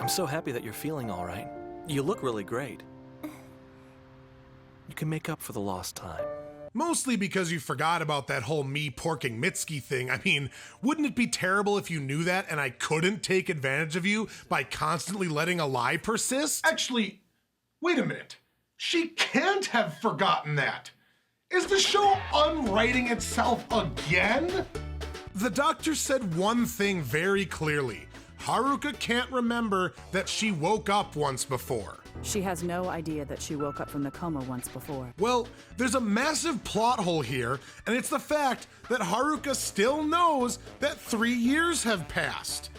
I'm so happy that you're feeling all right. You look really great. You can make up for the lost time. Mostly because you forgot about that whole me porking Mitsuki thing. I mean, wouldn't it be terrible if you knew that and I couldn't take advantage of you by constantly letting a lie persist? Actually, wait a minute. She can't have forgotten that. Is the show unwriting itself again? The doctor said one thing very clearly. Haruka can't remember that she woke up once before. She has no idea that she woke up from the coma once before. Well, there's a massive plot hole here, and it's the fact that Haruka still knows that 3 years have passed.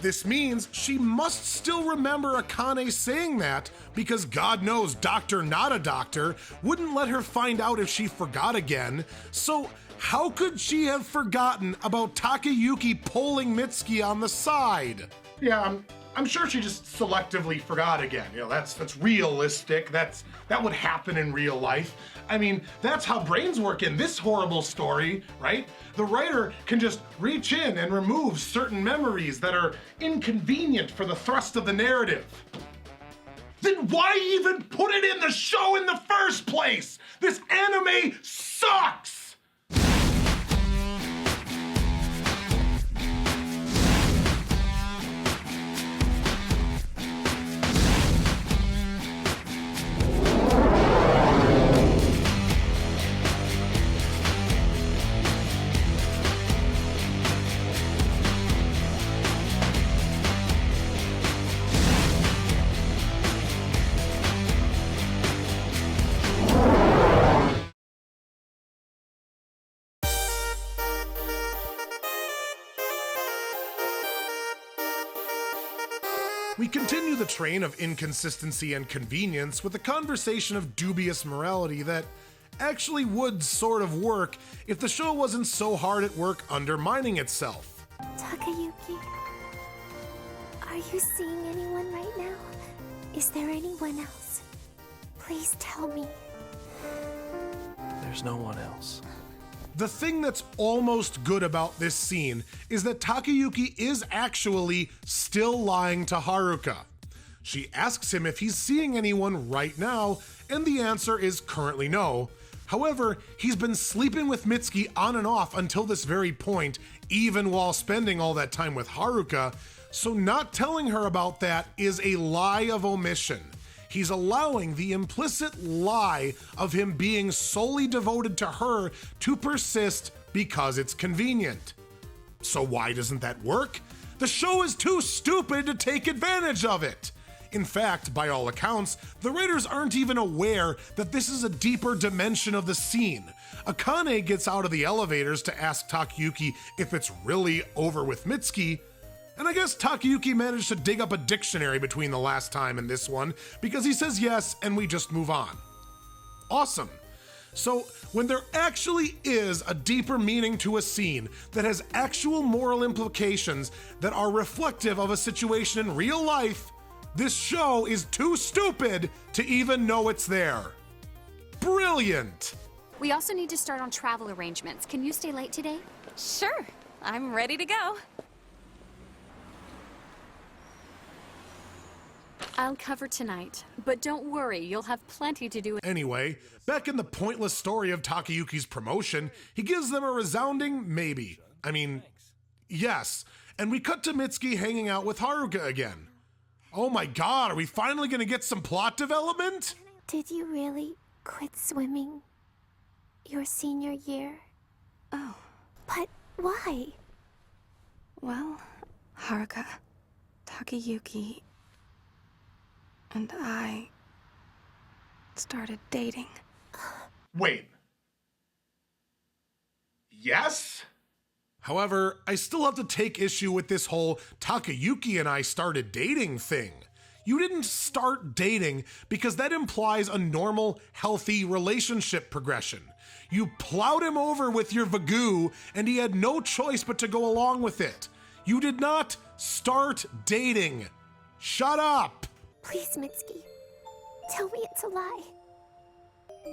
This means she must still remember Akane saying that because God knows Dr. Not a Doctor wouldn't let her find out if she forgot again. So how could she have forgotten about Takayuki pulling Mitsuki on the side? Yeah, I'm sure she just selectively forgot again. You know, that's realistic. That would happen in real life. I mean, that's how brains work in this horrible story, right? The writer can just reach in and remove certain memories that are inconvenient for the thrust of the narrative. Then why even put it in the show in the first place? This anime sucks! We continue the train of inconsistency and convenience with a conversation of dubious morality that actually would sort of work if the show wasn't so hard at work undermining itself. Takayuki, are you seeing anyone right now? Is there anyone else? Please tell me. There's no one else. The thing that's almost good about this scene is that Takayuki is actually still lying to Haruka. She asks him if he's seeing anyone right now, and the answer is currently no. However, he's been sleeping with Mitsuki on and off until this very point, even while spending all that time with Haruka, so not telling her about that is a lie of omission. He's allowing the implicit lie of him being solely devoted to her to persist because it's convenient. So why doesn't that work? The show is too stupid to take advantage of it. In fact, by all accounts, the writers aren't even aware that this is a deeper dimension of the scene. Akane gets out of the elevators to ask Takayuki if it's really over with Mitsuki, and I guess Takayuki managed to dig up a dictionary between the last time and this one because he says yes and we just move on. Awesome. So when there actually is a deeper meaning to a scene that has actual moral implications that are reflective of a situation in real life, this show is too stupid to even know it's there. Brilliant. We also need to start on travel arrangements. Can you stay late today? Sure, I'm ready to go. I'll cover tonight, but don't worry, you'll have plenty to do. Anyway, back in the pointless story of Takayuki's promotion, he gives them a resounding maybe. I mean, yes. And we cut to Mitsuki hanging out with Haruka again. Oh my god, are we finally gonna get some plot development? Did you really quit swimming your senior year? Oh, But why? well, Haruka, Takayuki, and I started dating. Wait. Yes? However, I still have to take issue with this whole Takayuki and I started dating thing. You didn't start dating because that implies a normal, healthy relationship progression. You plowed him over with your Vagoo and he had no choice but to go along with it. You did not start dating. Shut up. Please, Mitsuki. Tell me it's a lie.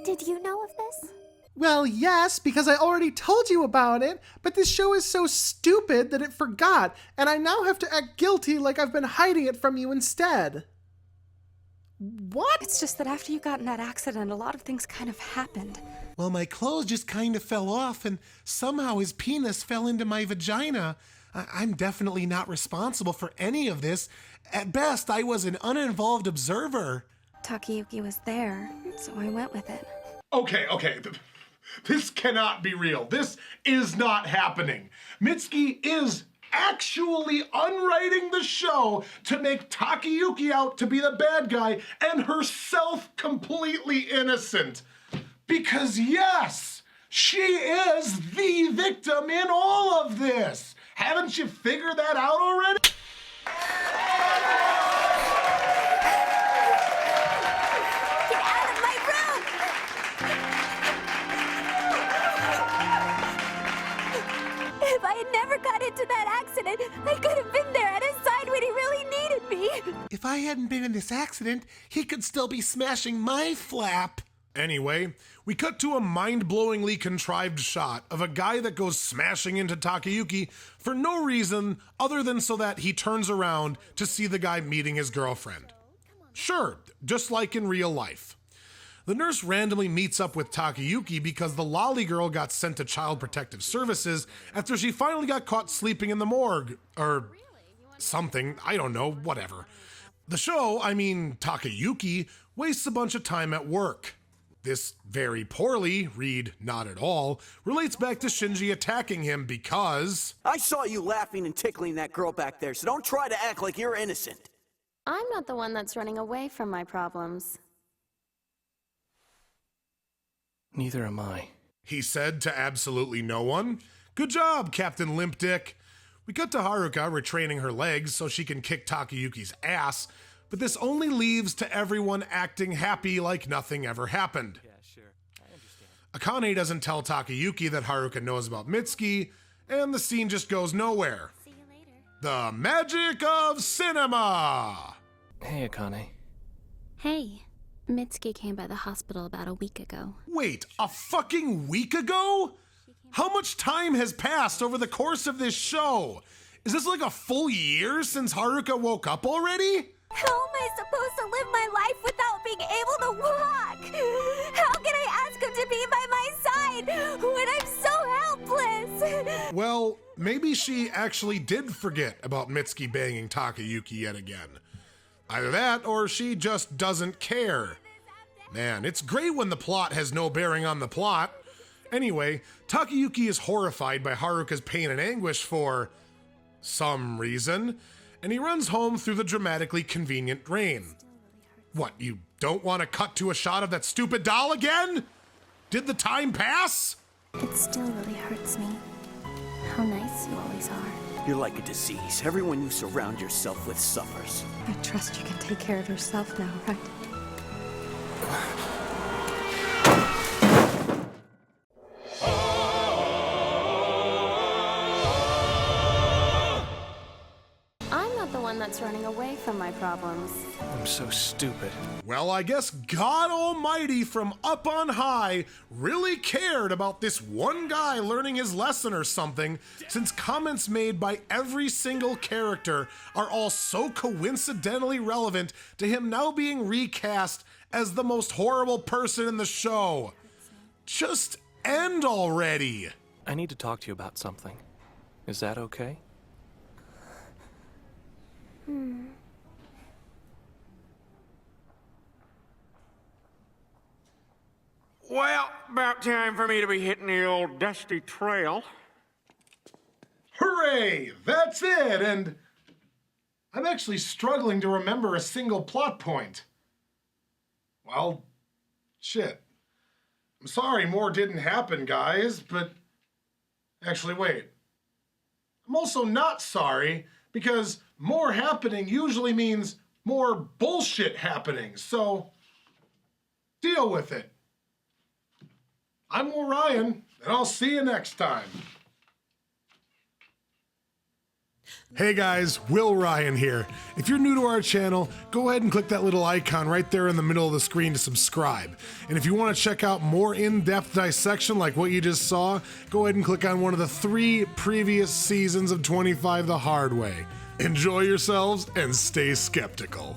Did you know of this? Well, yes, because I already told you about it, but this show is so stupid that it forgot, and I now have to act guilty like I've been hiding it from you instead. What? It's just that after you got in that accident, a lot of things kind of happened. Well, my clothes just kind of fell off, and somehow his penis fell into my vagina. I'm definitely not responsible for any of this. At best, I was an uninvolved observer. Takayuki was there, so I went with it. Okay. This cannot be real. This is not happening. Mitsuki is actually unwriting the show to make Takayuki out to be the bad guy and herself completely innocent. Because yes, she is the victim in all of this. Haven't you figured that out already? Get out of my room! If I had never got into that accident, I could have been there at his side when he really needed me. If I hadn't been in this accident, he could still be smashing my flap. Anyway, we cut to a mind-blowingly contrived shot of a guy that goes smashing into Takayuki for no reason other than so that he turns around to see the guy meeting his girlfriend. Sure, just like in real life. The nurse randomly meets up with Takayuki because the lolly girl got sent to Child Protective Services after she finally got caught sleeping in the morgue, or something, I don't know, whatever. The show, Takayuki, wastes a bunch of time at work. This very poorly, read not at all, relates back to Shinji attacking him because... I saw you laughing and tickling that girl back there, so don't try to act like you're innocent. I'm not the one that's running away from my problems. Neither am I. he said to absolutely no one. Good job, Captain Limp Dick. We cut to Haruka retraining her legs so she can kick Takayuki's ass, but this only leaves to everyone acting happy like nothing ever happened. Yeah, sure. I understand. Akane doesn't tell Takayuki that Haruka knows about Mitsuki, and the scene just goes nowhere. See you later. The magic of cinema! Hey, Akane. Hey, Mitsuki came by the hospital about a week ago. Wait, a fucking week ago? How much time has passed over the course of this show? Is this like a full year since Haruka woke up already? How am I supposed to live my life without being able to walk? How can I ask him to be by my side when I'm so helpless? Well, maybe she actually did forget about Mitsuki banging Takayuki yet again. Either that, or she just doesn't care. Man, it's great when the plot has no bearing on the plot. Anyway, Takayuki is horrified by Haruka's pain and anguish for some reason, and he runs home through the dramatically convenient rain. What, you don't want to cut to a shot of that stupid doll again? Did the time pass? It still really hurts me. How nice you always are. You're like a disease. Everyone you surround yourself with suffers. I trust you can take care of yourself now, right? I'm not the one that's running away from my problems. I'm so stupid. Well, I guess God Almighty from up on high really cared about this one guy learning his lesson or something, since comments made by every single character are all so coincidentally relevant to him now being recast as the most horrible person in the show. Just end already. I need to talk to you about something. Is that okay? Well, about time for me to be hitting the old dusty trail. Hooray! That's it! And I'm actually struggling to remember a single plot point. Well, shit. I'm sorry more didn't happen, guys, but actually, wait. I'm also not sorry because more happening usually means more bullshit happening, so deal with it. I'm Orion, and I'll see you next time. Hey guys, Will Ryan here. If you're new to our channel, go ahead and click that little icon right there in the middle of the screen to subscribe. And if you want to check out more in-depth dissection like what you just saw, go ahead and click on one of the 3 previous seasons of 25 the Hard Way. Enjoy yourselves and stay skeptical.